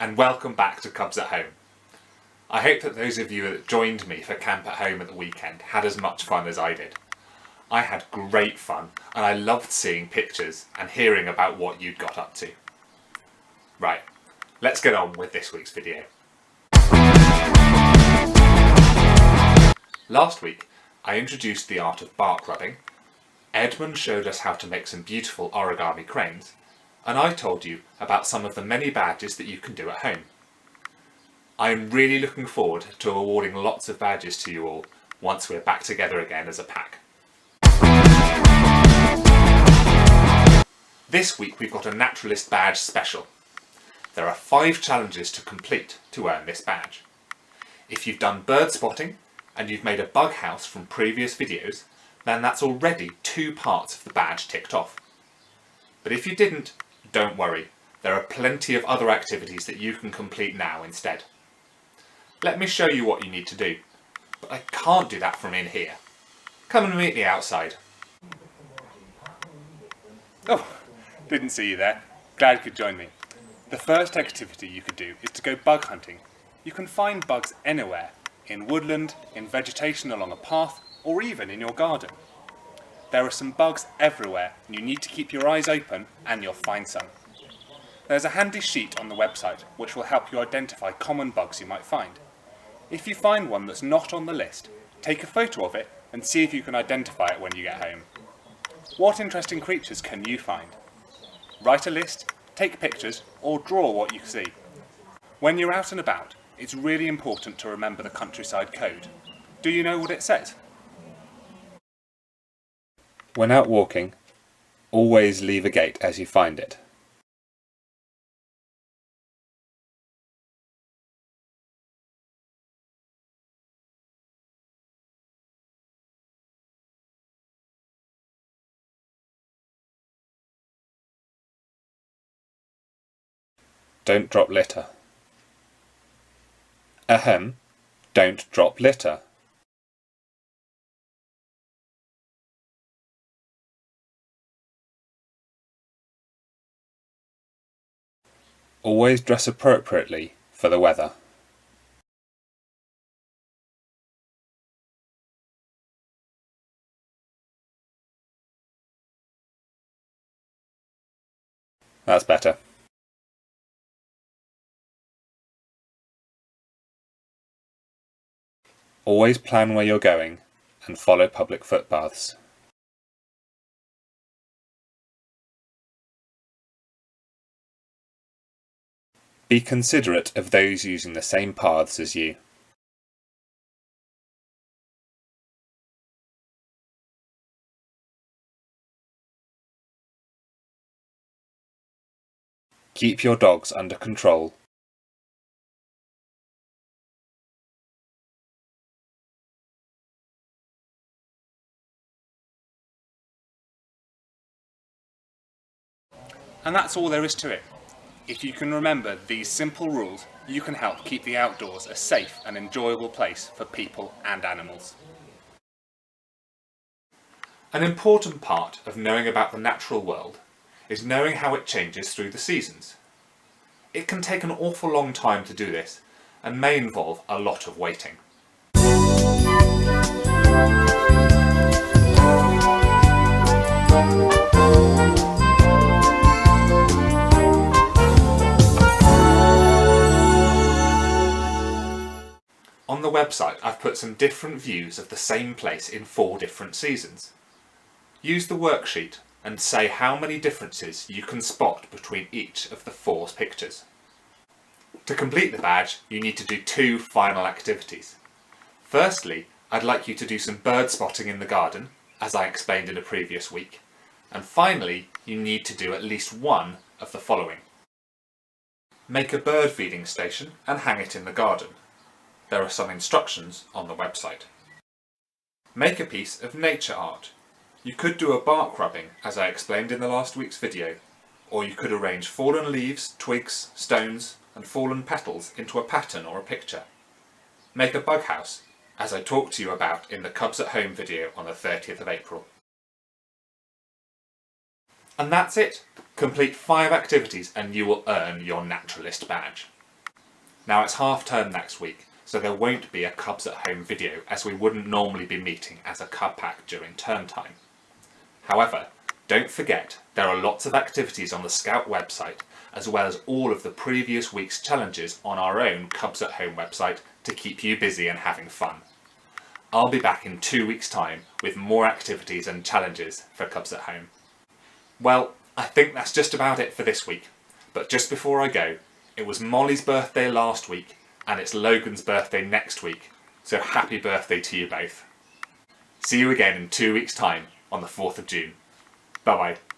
and welcome back to Cubs at Home. I hope that those of you that joined me for Camp at Home at the weekend had as much fun as I did. I had great fun and I loved seeing pictures and hearing about what you'd got up to. Right, let's get on with this week's video. Last week I introduced the art of bark rubbing, Edmund showed us how to make some beautiful origami cranes, and I told you about some of the many badges that you can do at home. I am really looking forward to awarding lots of badges to you all once we're back together again as a pack. This week we've got a Naturalist Badge Special. There are 5 challenges to complete to earn this badge. If you've done bird spotting and you've made a bug house from previous videos, then that's already 2 parts of the badge ticked off. But if you didn't, don't worry, there are plenty of other activities that you can complete now instead. Let me show you what you need to do, but I can't do that from in here. Come and meet me outside. Oh, didn't see you there. Glad you could join me. The first activity you could do is to go bug hunting. You can find bugs anywhere, in woodland, in vegetation along a path, or even in your garden. There are some bugs everywhere and you need to keep your eyes open and you'll find some. There's a handy sheet on the website which will help you identify common bugs you might find. If you find one that's not on the list, take a photo of it and see if you can identify it when you get home. What interesting creatures can you find? Write a list, take pictures or draw what you see. When you're out and about, it's really important to remember the countryside code. Do you know what it says? When out walking, always leave a gate as you find it. Don't drop litter. Ahem, don't drop litter. Always dress appropriately for the weather. That's better. Always plan where you're going and follow public footpaths. Be considerate of those using the same paths as you. Keep your dogs under control. And that's all there is to it. If you can remember these simple rules, you can help keep the outdoors a safe and enjoyable place for people and animals. An important part of knowing about the natural world is knowing how it changes through the seasons. It can take an awful long time to do this and may involve a lot of waiting. On the website I've put some different views of the same place in 4 different seasons. Use the worksheet and say how many differences you can spot between each of the 4 pictures. To complete the badge you need to do 2 final activities. Firstly, I'd like you to do some bird spotting in the garden, as I explained in a previous week, and finally you need to do at least one of the following. Make a bird feeding station and hang it in the garden. There are some instructions on the website. Make a piece of nature art. You could do a bark rubbing, as I explained in the last week's video, or you could arrange fallen leaves, twigs, stones and fallen petals into a pattern or a picture. Make a bug house, as I talked to you about in the Cubs at Home video on the 30th of April. And that's it! Complete 5 activities and you will earn your Naturalist badge. Now it's half term next week, so there won't be a Cubs at Home video as we wouldn't normally be meeting as a Cub Pack during term time. However, don't forget there are lots of activities on the Scout website as well as all of the previous week's challenges on our own Cubs at Home website to keep you busy and having fun. I'll be back in 2 weeks' time with more activities and challenges for Cubs at Home. Well, I think that's just about it for this week, but just before I go, it was Molly's birthday last week and it's Logan's birthday next week, so happy birthday to you both. See you again in 2 weeks' time on the 4th of June. Bye bye.